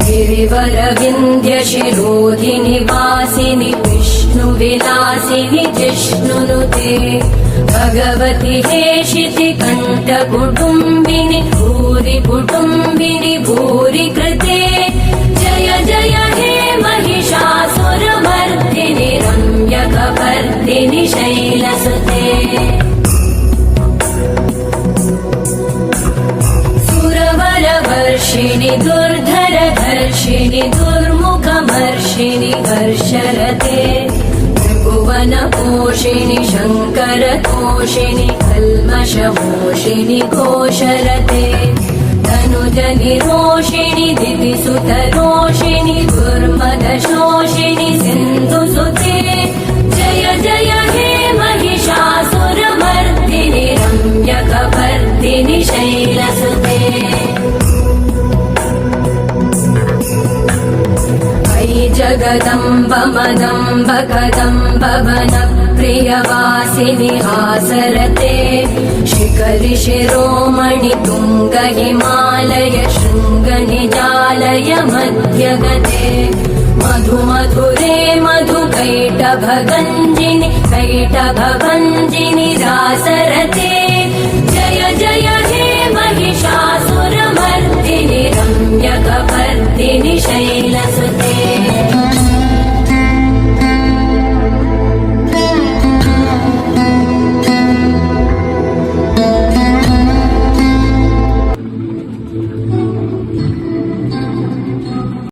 गिरिवरविन्द्यशिरोधिनि वासिनि विष्णुविलासिनि जिष्णुनुते भगवति हेशिति कण्ठकुटुम्बिनि भूरि कुटुम्बिनि भूरि कृते जय जय हे महिषासुरमर्दिनि रम्यकपर्दिनि शैलसुते सुरवरवर्षिणि दुर्धरधर्षिणि दुर्मुखमर्षिणि हर्षरते त्रिभुवनपोषिणि शङ्करतोषिणि कल्मषमोषिणि घोषरते तनुजनिरोषिणि दिविसुतरोषिणि दुर्मदशोषिणि सिन्धुसुते जय जय हे महिषासुरमर्दिनि रम्यकपर्दिनि शैलसुते अयि जगदम्ब मदम्ब कदम्ब वनप्रियवासिनि हासरते शिखरि शिरोमणि तुङ्ग हिमालय शृङ्गनिजालय मध्यगते मधु मधुरे मधुकैटभगञ्जिनि कैटभभञ्जिनि रासरते